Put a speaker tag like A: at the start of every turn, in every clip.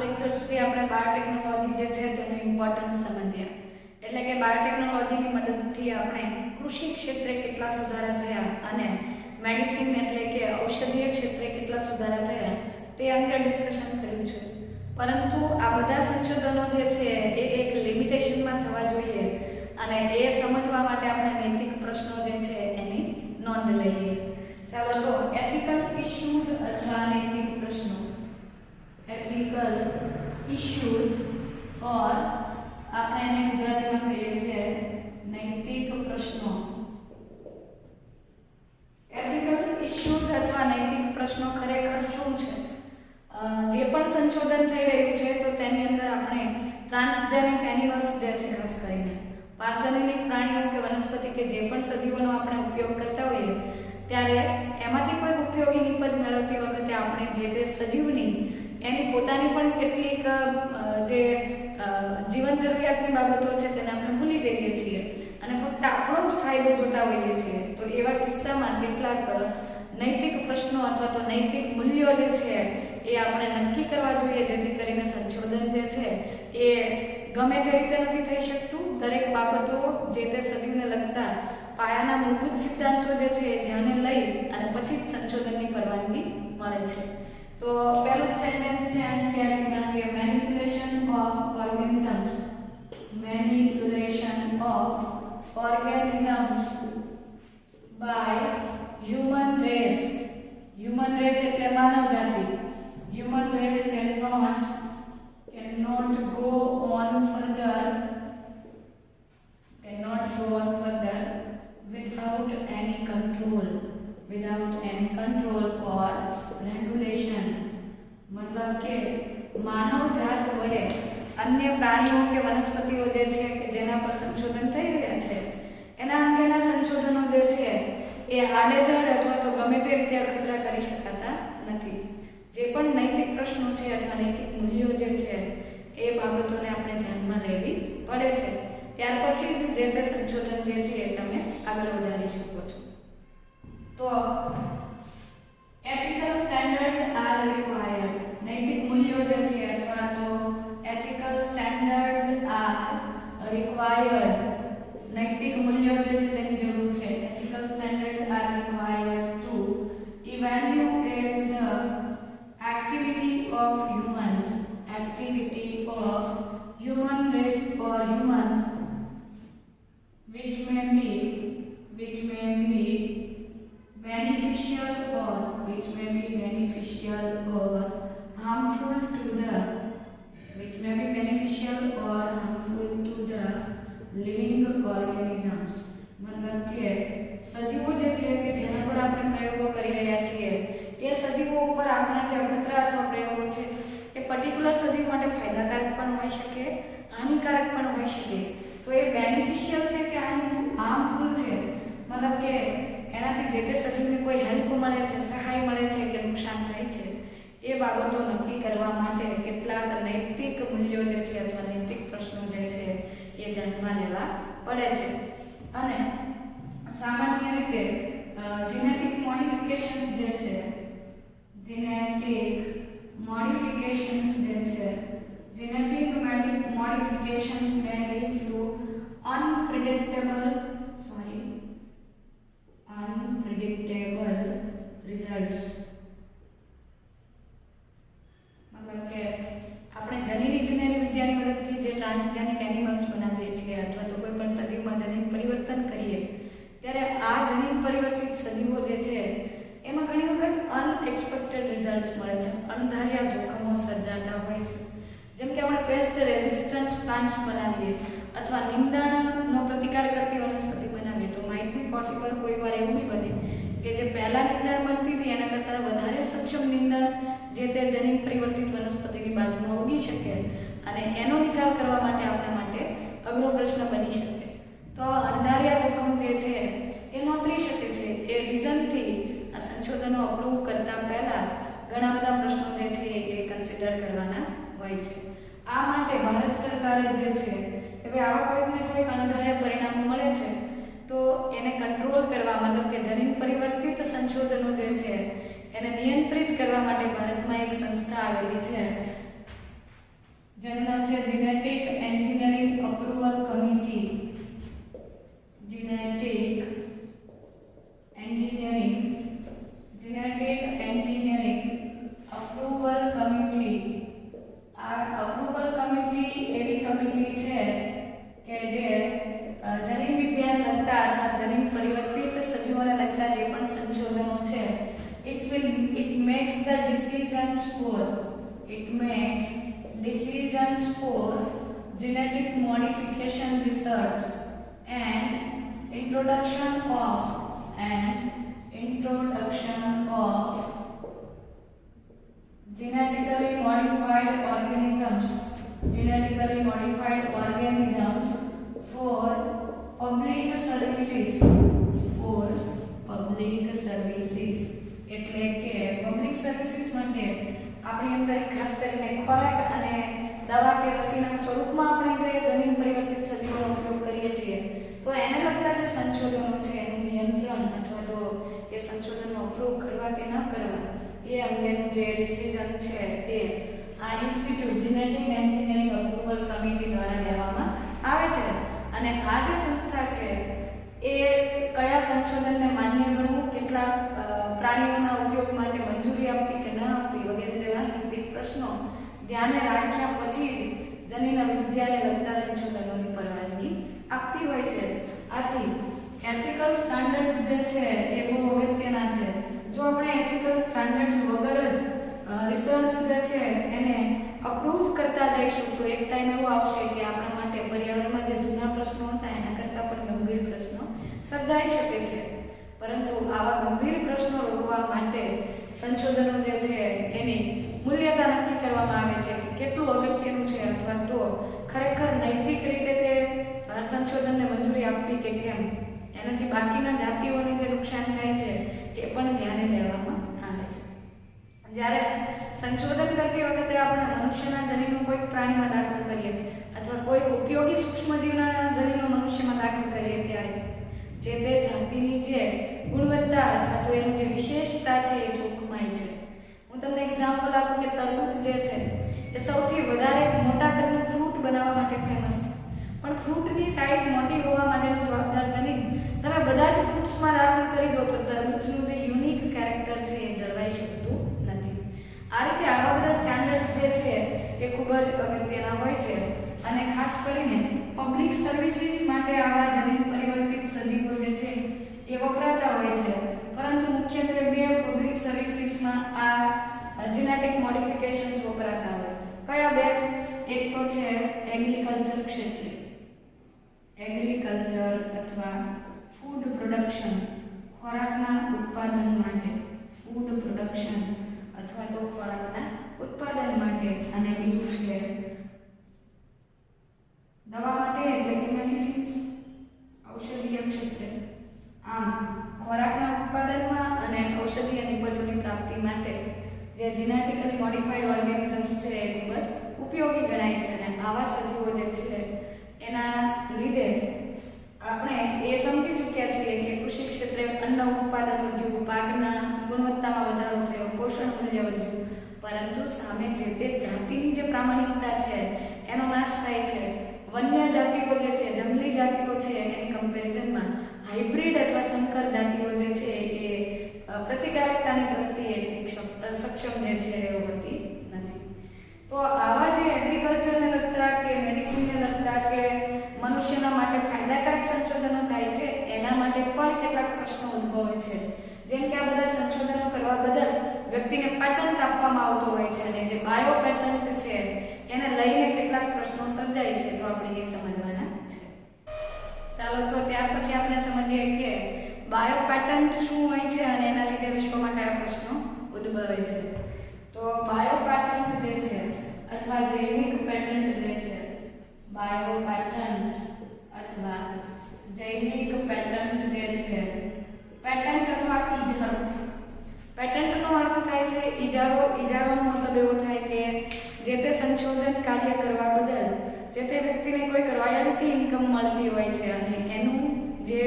A: Lecture સુધી આપણે biotechnology જે છે તેનું ઇમ્પોર્ટન્સ સમજ્યા. એટલે કે બાયોટેકનોલોજીની મદદથી આપણે કૃષિ ક્ષેત્રે કેટલા સુધારા થયા અને મેડિસિન એટલે કે ઔષધીય ક્ષેત્રે કેટલા સુધારા થયા તે અંગે ડિસ્કશન કર્યું છે. પરંતુ આ બધા સંશોધનો જે છે એ એક લિમિટેશનમાં થવા જોઈએ અને એ સમજવા માટે આપણે નૈતિક પ્રશ્નો જે છે એની નોંધ લઈએ. ચાલો તો એથિકલ ઇશ્યુઝ અથવા નૈતિક પ્રશ્નો. એથિકલ ઇશ્યુઝ ઓર આપણે એને ગુજરાતીમાં કહીએ છીએ નૈતિક પ્રશ્નો. એથિકલ ઇશ્યુઝ અથવા નૈતિક પ્રશ્નો ખરેખર શું છે? જે પણ સંશોધન થઈ રહ્યું છે તો તેની અંદર આપણે ટ્રાન્સજેનિક એનિમલ્સ જે છે ખાસ કરીને પારજનનિક પ્રાણીઓ કે વનસ્પતિ કે જે પણ સજીવોનો આપણે ઉપયોગ કરતા હોઈએ ત્યારે એમાંથી કોઈ ઉપયોગી નિપજ મેળવતી વખતે આપણે જે તે સજીવની એની પોતાની પણ કેટલીક જે જીવન જરૂરિયાતની બાબતો છે તેને આપણે ભૂલી જઈએ છીએ અને ફક્ત આપણો જ ફાયદો જોતા હોઈએ છીએ. તો એવા કિસ્સામાં કેટલાક નૈતિક પ્રશ્નો અથવા તો નૈતિક મૂલ્યો જે છે એ આપણે નક્કી કરવા જોઈએ જેથી કરીને સંશોધન જે છે એ ગમે તે રીતે નથી થઈ શકતું. દરેક બાબતો જે તે સજીવને લગતા પાયાના મૂળભૂત સિદ્ધાંતો જે છે એ ધ્યાને લઈ અને પછી જ સંશોધનની પરવાનગી મળે છે. તો પહેલું સેન્ટેન્સ છે એનસીઆરટી કે manipulation of organisms. Manipulation of organisms by human race. Human race એટલે માનવ જાતિ. Human race cannot go on further without any control or regulation. मतलब કે માનવ જાત વડે અન્ય પ્રાણીઓ કે વનસ્પતિઓ જે છે કે જેના પર સંશોધન થઈ રહ્યા છે એના અંગેના સંશોધનો જે છે એ આડેધડ અથવા તો ગમે તે રીતે અખતરા કરી શકાતા નથી. જે પણ નૈતિક પ્રશ્નો છે અથવા નૈતિક મૂલ્યો જે છે એ બાબતોને આપણે ધ્યાનમાં લેવી પડે છે. ત્યાર પછી જ જે તે સંશોધન જે છે એ તમે આગળ વધારી શકો છો. તો એથિકલ સ્ટેન્ડર્ડ્સ આર રિક્વાયર્ડ. નૈતિક મૂલ્યો જે છે અથવા તો એથિકલ સ્ટેન્ડર્ડ્સ આર રિક્વાયર્ડ. નૈતિક મૂલ્યો જે છે તેની જરૂર છે. Ethical standards are required to evaluate the activity of human race or humans which may be beneficial or harmful to the living organisms. मतलब કે સજીવો જે છે કે જેના પર આપણે પ્રયોગો કરી રહ્યા છીએ એ સજીવો ઉપર આપણા જે અખતરા અથવા પ્રયોગો છે એ પર્ટિક્યુલર સજીવ માટે ફાયદાકારક પણ હોઈ શકે, હાનિકારક પણ હોઈ શકે. તો એ બેનિફિશિયલ છે કે હાર્મફુલ છે, મતલબ કે એનાથી જે તે સજીવને કોઈ હેલ્પ મળે છે, સહાય મળે છે કે નુકસાન થાય છે એ બાબતો નક્કી કરવા માટે કેટલાક નૈતિક મૂલ્યો જે છે અથવા નૈતિક પ્રશ્નો જે છે એ ધ્યાનમાં લેવા પડે છે. અને સામાન્ય રીતે જેનેટિક મોડિફિકેશન્સ જે છે genetic modifications may lead to unpredictable results. मतलब કે આપણે જનીન ઇજનેરી વિદ્યાની મદદથી જે ટ્રાન્સજેનિક એનિમલ્સ બનાવીએ છીએ અથવા તો કોઈ પણ સજીવમાં જનીન પરિવર્તન કરીએ ત્યારે આ જનીન પરિવર્તિત સજીવો જે છે એમાં ઘણી વખત અનએક્સપેક્ટેડ રિઝલ્ટ્સ મળે છે, અણધાર્યા જોખમો સર્જાતા હોય છે. જેમ કે આપણે પેસ્ટ રેઝિસ્ટન્સ પ્લાન્ટ્સ બનાવીએ અથવા નિંદણનો પ્રતિકાર કરતી વનસ્પતિ બનાવીએ તો માઇટ બી પોસિબલ કોઈ વાર એવું બી બને કે જે પહેલા નિંદણ બનતી હતી એના કરતાં વધારે સક્ષમ નિંદણ જે તે જનીન પરિવર્તિત વનસ્પતિની બાજુમાં ઉગી શકે અને એનો નિકાલ કરવા માટે આપણા માટે અઘરો પ્રશ્ન બની શકે. તો અણધાર્યા જોખમ જે છે એ નોંધી શકે છે. એ રીઝનથી આ સંશોધનો અપ્રૂવ કરતા પહેલા ઘણા બધા પ્રશ્નો જે છે એ કન્સિડર કરવાના હોય છે. આ માટે ભારત સરકારે જે છે કે ભાઈ આવા કોઈકને કોઈક અણધાર્યા પરિણામો મળે છે તો એને કંટ્રોલ કરવા મતલબ કે જનીન પરિવર્તિત સંશોધનો જે છે એને નિયંત્રિત કરવા માટે ભારતમાં એક સંસ્થા આવેલી છે આ અપ્રુવલ કમિટી એવી કમિટી છે કે જે જનીન વિદ્યાને લગતા અથવા જનીન પરિવર્તિત સજીવોને લગતા જે પણ સંશોધનો છે it makes decisions for genetic modification research and introduction of genetically modified organisms for public services એટલે કે પબ્લિક સર્વિસીસ માટે આપણી અંદર ખાસ કરીને ખોરાક અને દવા કે રસીના સ્વરૂપમાં આપણે જે જનીન પરિવર્તિત સજીવોનો ઉપયોગ કરીએ છીએ તો એને લગતા જે સંશોધનો છે એનું નિયંત્રણ અથવા તો એ સંશોધનો અપ્રૂવ કરવા કે ન કરવા એ અંગેનું જે ડિસિઝન છે એ આ institute genetic engineering approval committee દ્વારા લેવામાં આવે છે અને આ જે સંસ્થા છે એ કયા સંશોધનને માન્ય ગણવું, કેટલા પ્રાણીઓના ઉપયોગ માટે મંજૂરી આપવી કે ન આપવી વગેરે જેવા નૈતિક પ્રશ્નો ધ્યાને રાખ્યા પછી જ જનીન વિદ્યાને લગતા સંશોધનોની પરવાનગી આપતી હોય છે. આથી એથિકલ સ્ટાન્ડર્ડ્સ જે છે એ બહુ અગત્યના છે. જો આપણે એથિકલ સ્ટાન્ડર્ડ્સ વગર જ રિસર્ચ જે છે એને અપ્રૂવ કરતા જઈશું તો એક ટાઈમ એવો આવશે કે આપણા માટે પર્યાવરણમાં જે જૂના પ્રશ્નો હતા એના કરતાં પણ ગંભીર પ્રશ્નો સર્જાઈ શકે છે. પરંતુ આવા ગંભીર પ્રશ્નો રોકવા માટે સંશોધનો જે છે એની મૂલ્યતા નક્કી કરવામાં આવે છે. કેટલું અગત્યનું છે અથવા તો ખરેખર નૈતિક રીતે તે સંશોધનને મંજૂરી આપવી કે કેમ, એનાથી બાકીના જાતિઓને જે નુકસાન થાય છે એ પણ ધ્યાને લેવામાં આવે છે. જ્યારે સંશોધન કરતી વખતે આપણે મનુષ્યના જનીનો કોઈક પ્રાણીમાં દાખલ કરીએ અથવા કોઈ ઉપયોગી સૂક્ષ્મજીવના જનીનો મનુષ્યમાં દાખલ કરીએ ત્યારે જે તે જાતિની જે ગુણવત્તા અથવા તો એની જે વિશેષતા છે એ જોખમાય છે. હું તમને એક્ઝામ્પલ આપું કે તરબૂચ જે છે એ સૌથી વધારે મોટા કદનું ફ્રૂટ બનાવવા માટે ફેમસ છે. પણ ફ્રૂટની સાઇઝ મોટી હોવા માટેનું જવાબદાર જનીન તમે બધા જ ફ્રૂટ્સમાં દાખલ કરી દો તો તરબૂચનું જે યુનિક કેરેક્ટર છે એ જળવાઈ શકતું નથી. આ રીતે આવા બધા સ્ટાન્ડર્ડ્સ જે છે એ ખૂબ જ અગત્યના હોય છે અને ખાસ કરીને પબ્લિક સર્વિસીસ માટે આવા જનીન પરિવર્તિત સજીવો જે છે એ વપરાતા હોય છે. પરંતુ મુખ્યત્વે બે પબ્લિક સર્વિસીસમાં આ જેનેટિક મોડિફિકેશન્સ વપરાતા હોય. કયા બે? એક તો છે એગ્રીકલ્ચર ક્ષેત્રે, એગ્રીકલ્ચર અથવા ફૂડ પ્રોડક્શન, ખોરાકના ઉત્પાદન માટે, ફૂડ પ્રોડક્શન અથવા તો ખોરાકના ઉત્પાદન માટે, અને બીજું છે દવા માટે એટલે કે મેડિસિન્સ, ઔષધીય ક્ષેત્રે. આમ ખોરાકના ઉત્પાદનમાં અને ઔષધીય નિપજોની પ્રાપ્તિ માટે જે જેનેટિકલી મોડિફાઈડ ઓર્ગેનિઝમ્સ છે એ ખૂબ જ ઉપયોગી ગણાય છે. અને આવા સજીવો જે છે એના લીધે આપણે એ સમજી ચૂક્યા છીએ કે કૃષિ ક્ષેત્રે અન્ન ઉત્પાદન વધ્યું, પાકના ગુણવત્તામાં વધારો થયો, પોષણ મૂલ્ય વધ્યું, પરંતુ સામે જે તે જાતિની જે પ્રામાણિકતા છે એનો નાશ થાય છે. વન્ય જાતિઓ જે છે, જંગલી જાતિઓ છે એની કમ્પેરિઝનમાં હાઇબ્રિડ અથવા સંકર જાતિઓ જે છે એ પ્રતિકારકતાની દ્રષ્ટિએ સક્ષમ જે છે એ હોતી નથી. તો આવા જે એગ્રીકલ્ચરને લગતા કે મેડિસિનને લગતા કે મનુષ્યના માટે ફાયદાકારક સંશોધનો થાય છે એના માટે પણ કેટલાક પ્રશ્નો ઉદ્ભવે છે. જેમ કે આ બધા સંશોધનો કરવા બદલ વ્યક્તિને પેટન્ટ આપવામાં આવતો હોય છે અને જે બાયો પેટન્ટ છે એને લઈને કેટલાક પ્રશ્નો સર્જાય છે. તો આપણે એ સમજવાના છે. ચાલો તો ત્યાર પછી આપણે સમજીએ કે બાયો પેટન્ટ શું હોય છે અને એના લીધે વિશ્વમાં કયા પ્રશ્નો ઉદ્ભવે છે. તો બાયો પેટન્ટ જે છે અથવા જૈવિક પેટન્ટ જે છે, બાયો પેટન્ટ અથવા જૈવિક પેટન્ટ જે છે, પેટન્ટ અથવા ઇજારો. પેટન્ટનો અર્થ થાય છે ઇજારો. ઇજારોનો મતલબ એવો થાય કે જે તે સંશોધન કાર્ય કરવા બદલ જે તે વ્યક્તિને કોઈ રોયલ્ટી ઇન્કમ મળતી હોય છે અને એનું જે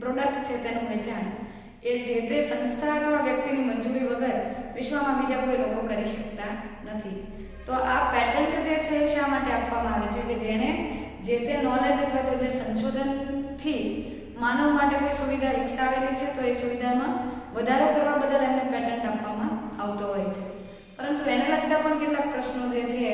A: પ્રોડક્ટ છે તેનું વેચાણ એ જે તે સંસ્થા અથવા વ્યક્તિની મંજૂરી વગર વિશ્વમાં બીજા કોઈ લોકો કરી શકતા નથી. તો આ પેટન્ટ જે છે શા માટે આપવામાં આવે છે કે જેણે જે તે નોલેજ અથવા તો જે સંશોધનથી માનવ માટે કોઈ સુવિધા વિકસાવેલી છે તો એ સુવિધામાં વધારો કરવા બદલ એમને પેટન્ટ આપવામાં આવતો હોય છે. પરંતુ એને લગતા પણ કેટલાક પ્રશ્નો જે છે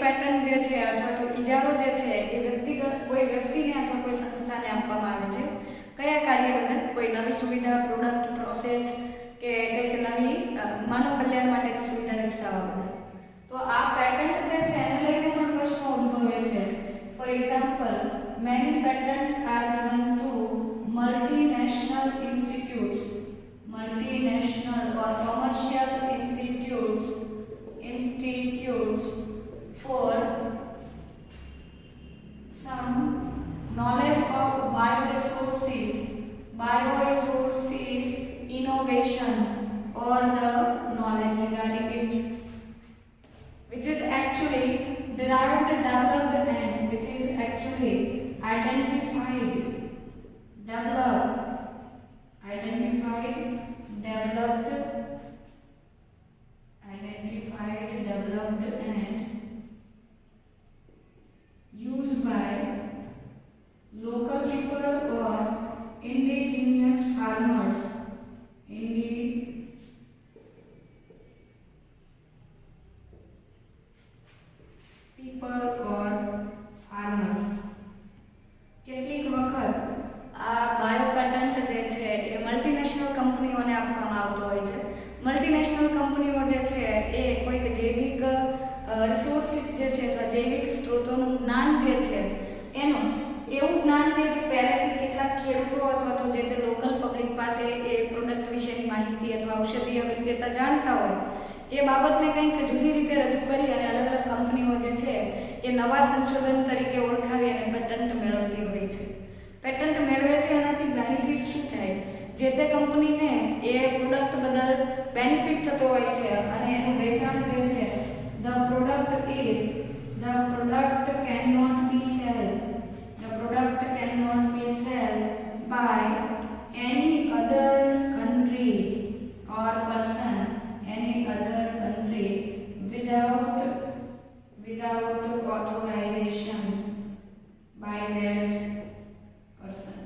A: પેટન્ટ જે છે અથવા તો ઇજારો જે છે એ કોઈ વ્યક્તિને અથવા કોઈ સંસ્થાને આપવામાં આવે છે કયા કાર્ય બદલ? કોઈ નવી સુવિધા, પ્રોડક્ટ, પ્રોસેસ કે કંઈક નવી માનવ કલ્યાણ માટેની સુવિધા વિકસાવવા બદલ. તો આ પેટન્ટ જે છે એને લઈને પણ પ્રશ્નો ઉદ્ભવે છે. For example, many patents are given to multinational institutes or commercial institutes for some knowledge of bioresources innovation or the knowledge regarding it which is actually derived, developed and which is actually identified, developed and used by local people or indigenous farmers. કેટલીક વખત આ bio patent જે છે એ multinational કંપનીઓને આપવામાં આવતો હોય છે. મલ્ટીનેશનલ કંપનીઓ જે છે એ કોઈક જૈવિક રિસોર્સિસ જે છે અથવા જૈવિક સ્ત્રોતોનું જ્ઞાન જે છે એનું એવું જ્ઞાન કે જે પહેલેથી કેટલાક ખેડૂતો અથવા તો જે તે લોકલ પબ્લિક પાસે એ પ્રોડક્ટ વિશેની માહિતી અથવા ઔષધીય વિદ્યતા જાણતા હોય એ બાબતને કંઈક જુદી રીતે રજૂ કરી અને અલગ અલગ કંપનીઓ જે છે એ નવા સંશોધન તરીકે ઓળખાવી અને પેટન્ટ મેળવતી હોય છે. પેટન્ટ મેળવે છે એનાથી બેનિફિટ શું થાય? જે તે કંપનીને એ પ્રોડક્ટ બદલ બેનિફિટ થતો હોય છે અને એનું વેચાણ જે છે the product cannot be sold by any other countries or person without authorization by that person.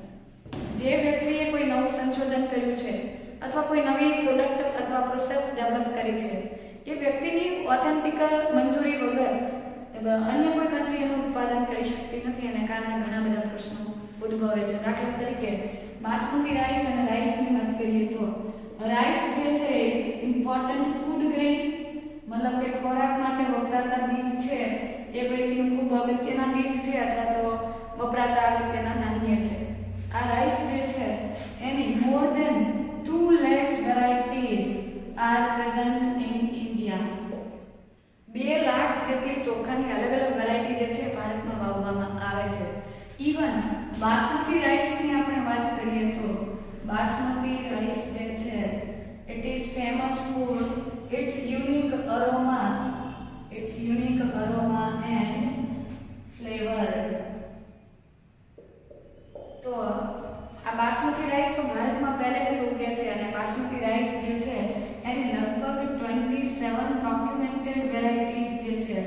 A: જે વ્યક્તિએ કોઈ નવું સંશોધન કર્યું છે અથવા કોઈ નવી પ્રોડક્ટ અથવા પ્રોસેસ ડેવલપ કરી છે એ વ્યક્તિની ઓથેન્ટિક મંજૂરી વગર અન્ય કોઈ કન્ટ્રી એનું ઉત્પાદન કરી શકતી નથી અને કારણે ઘણા બધા પ્રશ્નો ઉદ્ભવે છે. દાખલા તરીકે બાસમતી રાઈસ અને રાઈસની વાત કરીએ તો રાઈસ જે છે ઇમ્પોર્ટન્ટ ફૂડ ગ્રેન, મતલબ કે ખોરાક માટે વપરાતા બીજ છે એ પૈકીનું ખૂબ અગત્યના બીજ છે અથવા તો વપરાતા અગત્યના ધાન્ય છે. આ રાઈસ જે છે એની more than 2 lakhs varieties are present in India. 2 lakh જેટલી ચોખાની અલગ અલગ વેરાયટી જે છે ભારતમાં વાવવામાં આવે છે. ઇવન બાસમતી રાઈસની આપણે વાત કરીએ તો બાસમતી રાઈસ જે છે it is famous for its unique aroma and flavor. તો આ બાસમતી રાઈસ તો ભારતમાં પહેલેથી ઉગે છે અને બાસમતી રાઈસ જે છે એની લગભગ 27 ડોક્યુમેન્ટેડ વેરાયટીઝ જે છે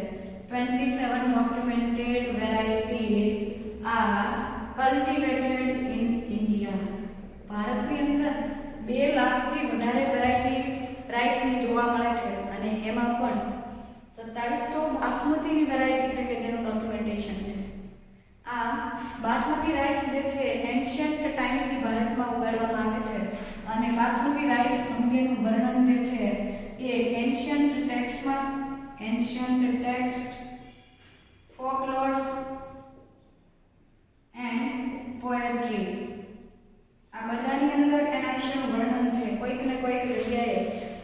A: 27 documented varieties are cultivated in India. ભારતની અંદર 2 લાખથી વધારે વેરાયટી રાઈસની જોવા મળે છે અને એમાં પણ 27 તો બાસમતીની વેરાયટી છે કે જેનું ડોક્યુમેન્ટેશન છે. આ બાસમતી રાઈસ જે છે એન્શિયન્ટ ટાઈમથી ભારતમાં ઉગાડવામાં આવે છે અને બાસમતી રાઈસ અંગેનું વર્ણન જે છે એ એન્શિયન્ટ ટેક્સ્ટ ફોકલોર્સ એન્ડ પોએટ્રી આ બધાની અંદર એના વિશેનું વર્ણન છે. કોઈક ને કોઈક જગ્યાએ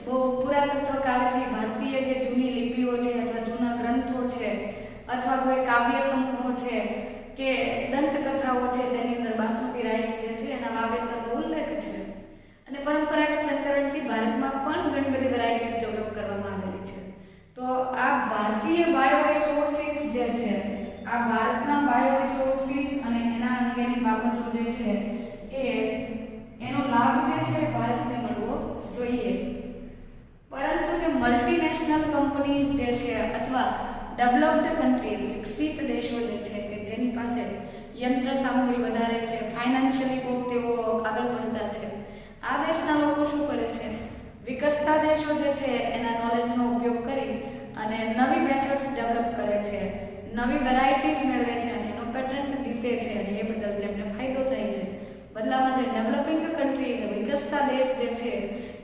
A: બહુ પુરાતત્વ કાળથી ભારતીય જે જૂની લિપિઓ છે અથવા જૂના ગ્રંથો છે અથવા કોઈ કાવ્ય સમૂહો છે કે દંતકથાઓ છે તેની અંદર બાસમતી રાઈસ જે છે એના વાવેતરનો ઉલ્લેખ છે અને પરંપરાગત સંકરણથી ભારતમાં પણ ઘણી બધી વેરાયટીઝ ડેવલપ કરવામાં આવેલી છે. તો આ ભારતીય બાયોરિસોર્સિસ જે છે આ ભારતના બાયોરિસોર્સિસ અને એના અંગેની બાબતો જે છે એનો લાભ જે છે ભારતને મળવો જોઈએ. પરંતુ જે મલ્ટીનેશનલ કંપનીઝ જે છે અથવા ડેવલપ્ડ કન્ટ્રીઝ વિકસિત દેશો જે છે કે જેની પાસે યંત્ર સામગ્રી વધારે છે, ફાઇનાન્શિયલી બહુ તેઓ આગળ વધતા છે, આ દેશના લોકો શું કરે છે? વિકસતા દેશો જે છે એના નોલેજનો ઉપયોગ કરી અને નવી મેથડ્સ ડેવલપ કરે છે નવી વેરાયટીઝ મેળવે છે અને એનો પેટન્ટ જીતે છે અને એ બદલ તેમને ફાયદો થાય છે. બદલામાં જે ડેવલપિંગ કન્ટ્રીઝ વિકસતા દેશ જે છે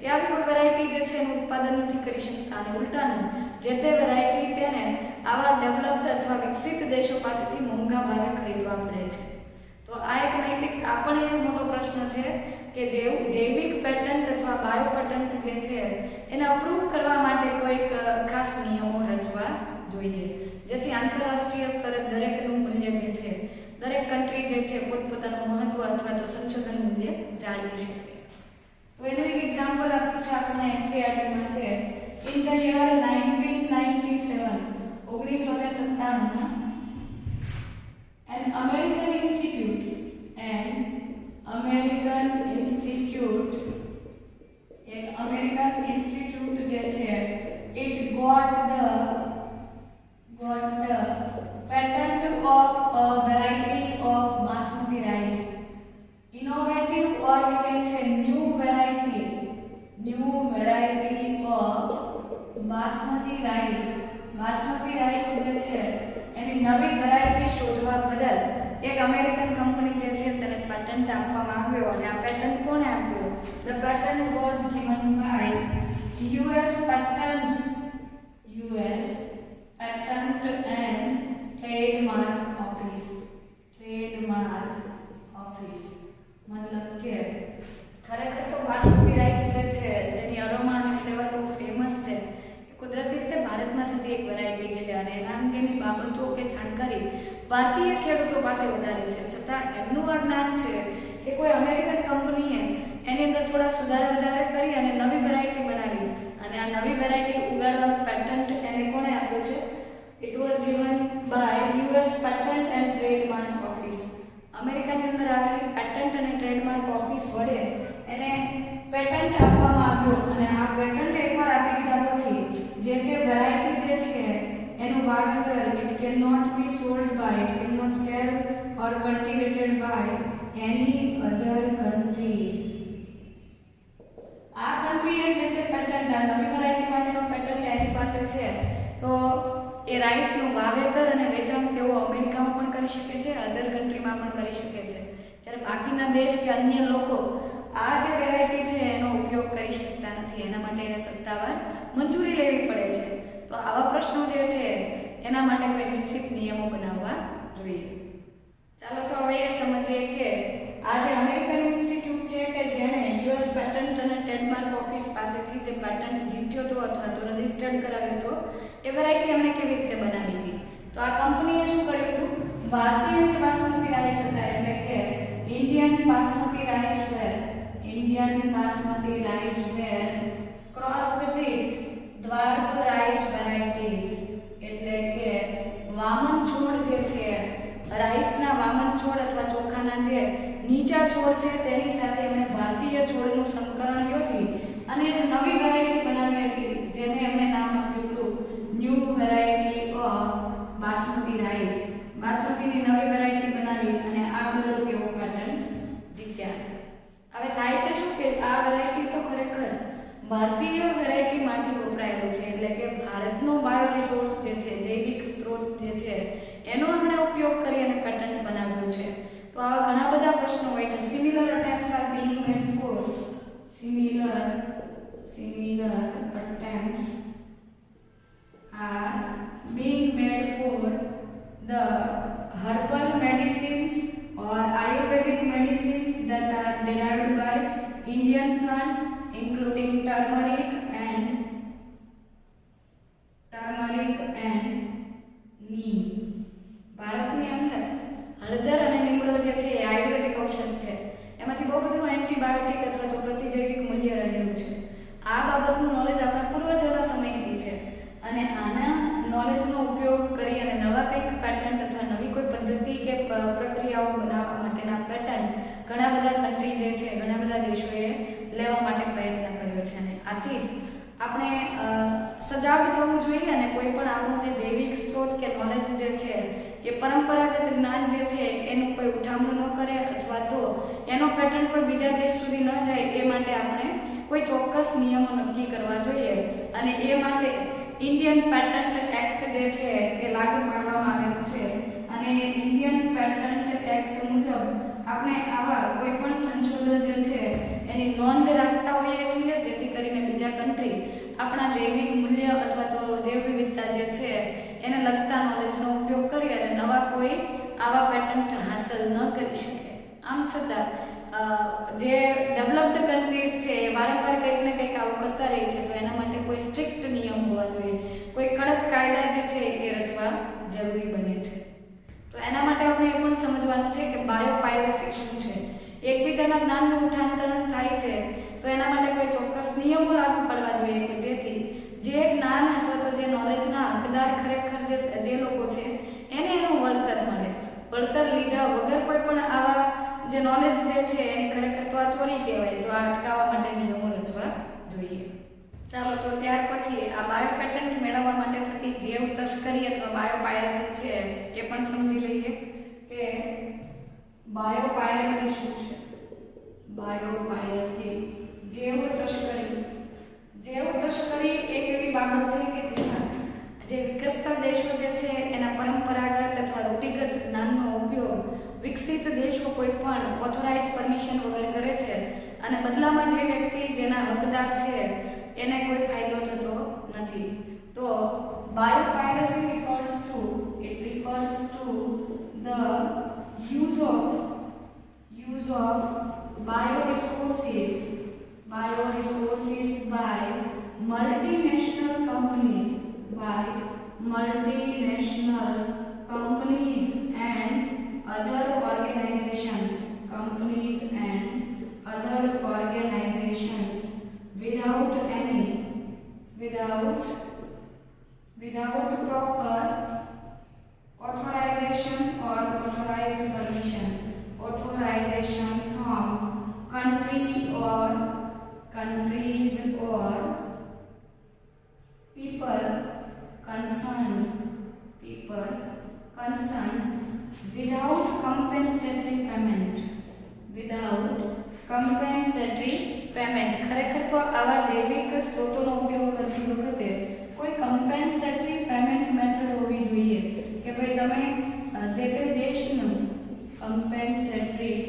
A: એ આવી કોઈ વેરાયટી જે છે એનું ઉત્પાદન નથી કરી શકતા અને ઉલટાનું જે તે વેરાયટી તેને આવા ડેવલપ્ડ અથવા વિકસિત દેશો પાસેથી મોંઘા ભાવે ખરીદવા પડે છે. તો આ એક નૈતિક આ પણ એક મોટો પ્રશ્ન છે કે જૈવિક પેટન્ટ અથવા બાયો પેટન્ટ જે છે એને અપ્રૂવ કરવા માટે કોઈક ખાસ નિયમો રચવા જોઈએ જેથી આંતરરાષ્ટ્રીય સ્તરે દરેકનું મૂલ્ય જે છે દરેક કન્ટ્રી જે છે પોતપોતાનું મહત્વ અથવા તો સંશોધન મૂલ્ય જાળવી શકે. તો એનું એક એક્ઝામ્પલ આપ્યું છે આપણને એનસીઈઆરટી માટે. In the year 1997 1997 an American institute જે છે it got the patent of a variety of basmati rice. Innovative, or we can say new variety of basmati rice. Basmati rice જે છે એની નવી વેરાયટી શોધવા બદલ એક અમેરિકન કંપની જે છે તેને પેટન્ટ આપવામાં આવ્યો અને આ પેટન્ટ કોણે આપ્યો? The patent was given by US Patent and Trademark Office. મતલબ કે ખરેખર તો બાસમતી રાઈસ જે છે જેની અરોમા અને ફ્લેવર બહુ ફેમસ છે કુદરતી રીતે ભારતમાં થતી એક વેરાયટી છે અને એના અંગેની બાબતો કે જાણકારી ભારતીય ખેડૂતો પાસે વધારે છે. છતાં એમનું આ જ્ઞાન છે એ કોઈ અમેરિકન કંપનીએ એની અંદર થોડા સુધારા વધારે કરી અને નવી વેરાયટી બનાવી અને આ નવી વેરાયટી ઉગાડવાનો પેટન્ટ એને કોણે આપ્યો છે? It was given by US Patent and Trademark Office. અમેરિકાની અંદર આવેલી પેટન્ટ અને ટ્રેડમાર્ક ઓફિસ વડે એને પેટન્ટ આપવામાં આવ્યો અને આ પેટન્ટ એકવાર આપી દીધા પછી જે તે વેરાયટી જે છે એનું વાવેતર it cannot be sold by, it cannot sell or cultivated by any other countries. આ કન્ટ્રીએ જે તે પેટન્ટ આ નવી વેરાયટી માટેનો પેટન્ટ એની પાસે છે તો એ રાઈસનું વાવેતર અને વેચાણ તેઓ અમેરિકામાં પણ કરી શકે છે, અધર કન્ટ્રીમાં પણ કરી શકે છે. જ્યારે બાકીના દેશ કે અન્ય લોકો આ જે વેરાયટી છે એનો ઉપયોગ કરી શકતા નથી, એના માટે એને સત્તાવાર મંજૂરી લેવી પડે છે. તો આવા પ્રશ્નો જે છે એના માટે કોઈ નિશ્ચિત નિયમો બનાવવા જોઈએ. ચાલો તો હવે એ સમજીએ કે આ જે અમેરિકન ઇન્સ્ટિટ્યૂટ છે કે જેણે US પેટન્ટ અને ટ્રેડમાર્ક ઓફિસ પાસેથી જે પેટન્ટ જીત્યો હતો અથવા તો રજિસ્ટર્ડ કરાવ્યો હતો એ વેરાયટી એમણે કેવી રીતે બનાવી હતી? તો આ કંપનીએ શું કર્યું હતું? ભારતીય જે બાસમતી રાઈસ હતા એટલે કે Indian basmati rice were crossed with dwarf rice varieties એટલે કે વામન છોડ જે છે રાઈસના વામન છોડ અથવા ચોખાના જે નીચા છોડ છે તેની સાથે એમણે ભારતીય છોડનું સંકરણ યોજી અને નવી વેરાયટી બનાવી હતી જેને એમણે નામ આપ્યું હતું new variety of basmati rice. બાસમતીની નવી વેરાયટી બનાવી અને આ બદલ તેઓ પેટન્ટ જીત્યા હતા. હવે થાય છે શું કે આ વેરાયટી તો ખરેખર ભારતીય વેરાયટીમાંથી વપરાયેલું છે એટલે કે ભારતનો બાયો રિસોર્સ જે છે જૈવિક સ્ત્રોત જે છે એનો એમણે ઉપયોગ કરી અને પેટન્ટ બનાવ્યું છે. તો આવા ઘણા બધા પ્રશ્નો હોય છે. Similar attempts are being made for similar attempts are being made for the herbal medicines or ayurvedic medicines that are derived by Indian plants including turmeric and neem. ભારતની અંદર હળદર અને લીમડો જે છે એ આયુર્વેદિક ઔષધ છે. એમાંથી બહુ બધું એન્ટીબાયોટિક અથવા તો પ્રતિજૈવિક મૂલ્ય રહેલું છે. આ બાબતનું નોલેજ આપણા પૂર્વજોના સમયથી છે અને આના નોલેજનો ઉપયોગ કરી અને નવા કંઈક પેટન્ટ અથવા નવી કોઈ પદ્ધતિ કે પ્રક્રિયાઓ બનાવવા માટેના પેટન્ટ ઘણા બધા કન્ટ્રી જે છે ઘણા બધા દેશોએ લેવા માટે પ્રયત્ન કર્યો છે અને આથી જ આપણે સજાગ થવું જોઈએ અને કોઈ પણ આપણું જે જૈવિક સ્ત્રોત કે નોલેજ જે છે એ પરંપરાગત જ્ઞાન જે છે એનું કોઈ ઉઠામણું ન કરે અથવા તો એનો પેટર્ન કોઈ બીજા દેશ સુધી ન જાય એ માટે આપણે કોઈ ચોક્કસ નિયમો નક્કી કરવા જોઈએ અને એ માટે ઇન્ડિયન પેટન્ટ એક્ટ જે છે એ લાગુ પાડવામાં આવેલું છે અને ઇન્ડિયન પેટન્ટ એક્ટ મુજબ આપણે આવા કોઈ પણ સંશોધન જે છે એની નોંધ રાખતા હોઈએ છીએ, જેથી કરીને બીજા કન્ટ્રી આપણા જૈવિક મૂલ્ય અથવા તો જૈવ વિવિધતા જે છે એને લગતા નોલેજનો ઉપયોગ કરી અને નવા કોઈ આવા પેટન્ટ હાંસલ ન કરી શકે. આમ છતાં જે ડેવલપ્ડ કન્ટ્રીઝ છે એ વારંવાર કંઈક ને કંઈક આવું કરતા રહે છે, તો એના માટે કોઈ સ્ટ્રિક્ટ નિયમ હોવા જોઈએ, કોઈ કડક કાયદા જે છે એ રચવા જરૂરી બને છે. તો એના માટે આપણે એ પણ સમજવાનું છે કે બાયોપાયરેસી શું છે. એકબીજાના જ્ઞાનનું ઉઠાંતરણ થાય છે તો એના માટે કોઈ ચોક્કસ નિયમો લાગુ પડવા જોઈએ કે જેથી જે જ્ઞાન અથવા તો જે નોલેજના હકદાર ખરેખર જે લોકો છે એને એનું વળતર મળે. વળતર લીધા વગર કોઈ પણ આવા જે નોલેજ જે છે એની ખરેખર તો આ ચોરી કહેવાય, તો આ અટકાવવા માટે નિયમો રચવા જોઈએ. ચાલો, તો ત્યાર પછી આ બાયો પેટન્ટ મેળવવા માટે થતી જૈવ તસ્કરી અથવા બાયોપાયરેસી છે એ પણ સમજી લઈએ કે બાયોપાયરેસી શું છે. બાયોપાયરેસી જૈવ તસ્કરી. જૈવ તસ્કરી એક એવી બાબત છે કે જેમાં જે વિકસતા દેશો જે છે એના પરંપરાગત અથવા રૂઢિગત જ્ઞાનનો ઉપયોગ વિકસિત દેશો કોઈ પણ ઓથોરાઇઝ પરમિશન વગર કરે છે અને બદલામાં જે વ્યક્તિ જેના હકદાર છે એને કોઈ ફાયદો થતો નથી. તો બાયોપાયરેસી refers to the use of bioresources by multinational companies and other organizations without proper authorization or authorized permission, authorization from countries or people concerned without compensatory payment. ખરેખર તો આવા જૈવિક સ્ત્રોતોનો ઉપયોગ કરતી વખતે કોઈ કમ્પેન્સેટરી પેમેન્ટ મેથડ હોવી જોઈએ કે ભાઈ તમે જે તે દેશનું કમ્પેન્સેટરી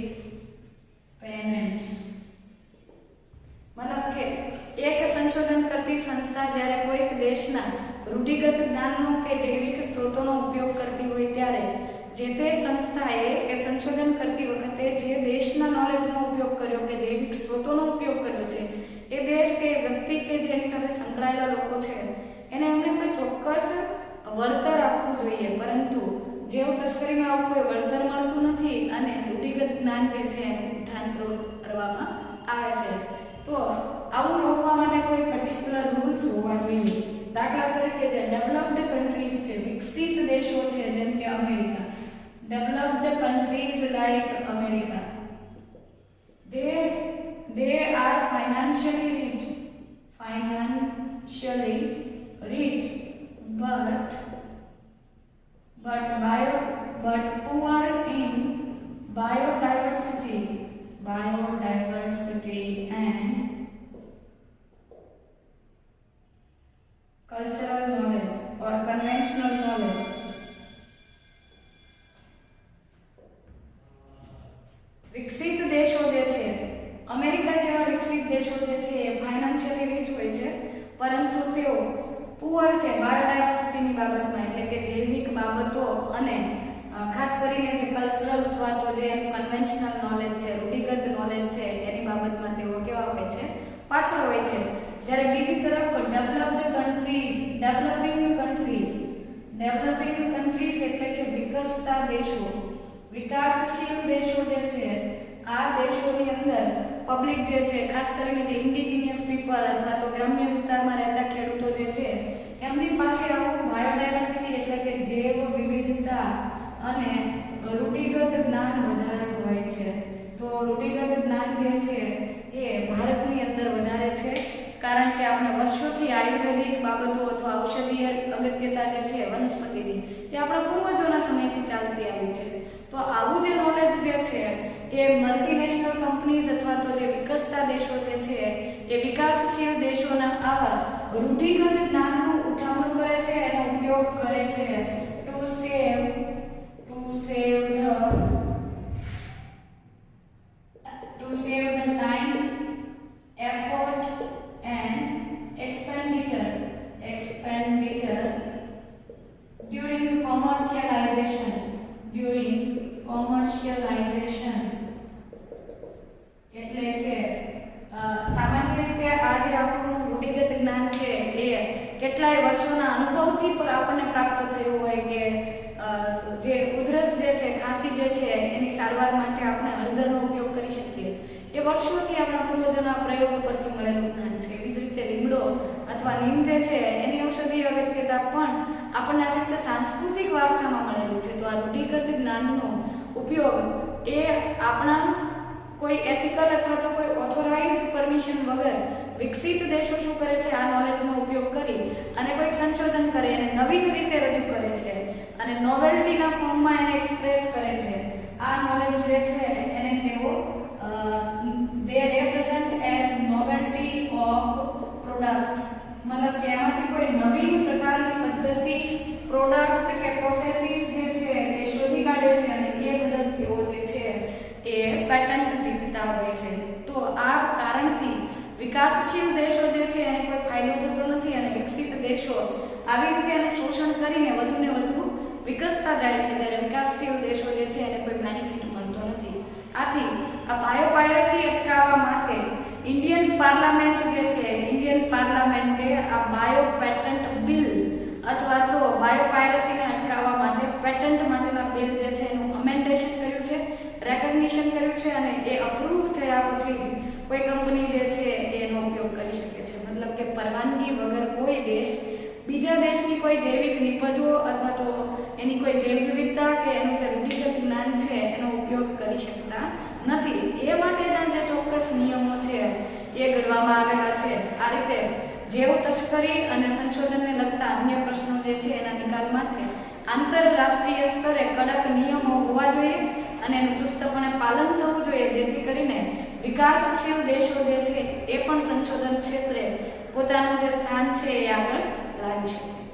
A: પેમેન્ટ, મતલબ કે એક સંશોધન કરતી સંસ્થા જ્યારે કોઈક દેશના રૂઢિગત જ્ઞાનનો કે જૈવિક સ્ત્રોતોનો ઉપયોગ કરતી હોય ત્યારે જે તે સંસ્થાએ એ સંશોધન કરતી વખતે જે દેશના નોલેજનો ઉપયોગ કર્યો કે જૈવિક સ્ત્રોતોનો ઉપયોગ કર્યો છે એ દેશ કે વ્યક્તિ કે જેની સાથે સંકળાયેલા લોકો છે એને એમને કોઈ ચોક્કસ વળતર આપવું જોઈએ, પરંતુ જૈવ તસ્કરીમાં આવું કોઈ વળતર મળતું નથી અને રૂઢિગત જ્ઞાન જે છે એનું ઉઠાંતર કરવામાં આવે છે. તો આવું રોકવા માટે કોઈ પર્ટિક્યુલર રૂલ્સ હોવા જોઈએ. દાખલા તરીકે જે ડેવલપ્ડ કન્ટ્રીઝ છે, વિકસિત દેશો છે જેમ કે America, developed countries like America, they are financially rich but poor in biodiversity and cultural knowledge or conventional knowledge. વિકસિત દેશો જે છે, અમેરિકા જેવા વિકસિત દેશો જે છે એ ફાઇનાન્શિયલી રીચ હોય છે, પરંતુ તેઓ પુઅર છે બાયોડાયવર્સિટીની બાબતમાં, એટલે કે જૈવિક બાબતો અને ખાસ કરીને જે કલ્ચરલ અથવા તો જે કન્વેન્શનલ નોલેજ છે, રૂઢિગત નોલેજ છે એની બાબતમાં તેઓ કેવા હોય છે, પાછળ હોય છે. જ્યારે બીજી તરફ ડેવલપિંગ કન્ટ્રીઝ એટલે કે વિકસતા દેશો, વિકાસશીલ દેશો જે છે, આ દેશોની અંદર પબ્લિક જે છે, ખાસ કરીને જે ઇન્ડિજિનિયસ પીપલ અથવા તો ગ્રામ્ય વિસ્તારમાં રહેતા ખેડૂતો જે છે એમની પાસે આવું બાયોડાયવર્સિટી એટલે કે જૈવ વિવિધતા અને રૂઢિગત જ્ઞાન વધારે હોય છે. તો રૂઢિગત જ્ઞાન જે છે એ ભારતની અંદર વધારે છે, કારણ કે આપણે વર્ષોથી આયુર્વેદિક બાબતો અથવા ઔષધીય અગત્યતા જે છે વનસ્પતિની એ આપણા પૂર્વજોના સમયથી ચાલતી આવી છે. તો આવું જે નોલેજ જે છે એ મલ્ટીનેશનલ કંપનીઝ અથવા તો જે વિકસતા દેશો જે છે એ વિકાસશીલ દેશોના આવા રૂઢિગત જ્ઞાનનું ઉઠામણું કરે છે, એનો ઉપયોગ કરે છે to save the time, effort and expenditure during commercialization. એટલે કે સામાન્ય રીતે આ જે આપણું રૂઢિગત જ્ઞાન છે એ કેટલાય વર્ષોના અનુભવથી પણ આપણને પ્રાપ્ત થયું હોય કે જે ઉધરસ જે છે, ખાંસી જે છે એની સારવાર માટે આપણે હળદરનો ઉપયોગ કરી શકીએ. એ વર્ષોથી આપણા પૂર્વજોના પ્રયોગ પરથી મળેલું જ્ઞાન છે. એવી જ રીતે લીમડો અથવા નીમ જે છે એની ઔષધીય અગત્યતા પણ આપણને આવી રીતે સાંસ્કૃતિક વારસામાં મળેલી છે. તો આ રૂઢિગત જ્ઞાનનો ઉપયોગ એ આપણા કોઈ એથિકલ અથવા તો કોઈ ઓથોરાઇઝ્ડ પરમિશન વગર વિકસિત દેશો શું કરે છે, આ નોલેજનો ઉપયોગ કરી અને કોઈક સંશોધન કરે અને નવીન રીતે રજૂ કરે છે અને નોવેલ્ટીના ફોર્મમાં એને એક્સપ્રેસ કરે છે. આ નોલેજ જે છે એને તેઓ they represent as novelty of product. મતલબ કે એમાંથી કોઈ નવીન પ્રકારની પદ્ધતિ, પ્રોડક્ટ કે પ્રોસેસીસ જે છે એ શોધી કાઢે છે અને એ બદલ તેઓ જે છે એ પેટન્ટ જીતતા હોય છે. તો આ કારણથી વિકાસશીલ દેશો જે છે એને કોઈ ફાયદો થતો નથી અને વિકસિત દેશો આવી રીતે એનું શોષણ કરીને વધુને વધુ વિકસતા જાય છે, જ્યારે વિકાસશીલ દેશો જે છે એને કોઈ બેનિફિટ મળતો નથી. આથી આ બાયોપાયરસી અટકાવવા માટે ઇન્ડિયન પાર્લામેન્ટ જે છે, ઇન્ડિયન પાર્લામેન્ટે આ બાયો પેટન્ટ બિલ અથવા તો બાયોપાયરસીને અટકાવવા માટે પેટન્ટ માટેના બિલ જે છે એનું અમેન્ડેશન કર્યું છે, રેકગ્નિશન કર્યું છે અને એ અપ્રૂવ થયા પછી જ કોઈ કંપની જે છે એનો ઉપયોગ કરી શકે છે. મતલબ કે પરવાનગી વગર કોઈ દેશ બીજા દેશની કોઈ જૈવિક નિપજો અથવા તો એની કોઈ જૈવ વિવિધતા કે એનું જે રૂઢિગત જ્ઞાન છે એનો ઉપયોગ કરી શકતા નથી. એ માટેના જે ચોક્કસ નિયમો છે એ ઘડવામાં આવેલા છે. આ રીતે જૈવ તસ્કરી અને સંશોધનને લગતા અન્ય પ્રશ્નો જે છે એના નિકાલ માટે આંતરરાષ્ટ્રીય સ્તરે કડક નિયમો હોવા જોઈએ અને એનું ચુસ્તપણે પાલન થવું જોઈએ, જેથી કરીને વિકાસશીલ દેશો જે છે એ પણ સંશોધન ક્ષેત્રે પોતાનું જે સ્થાન છે એ આગળ લાવી શકે.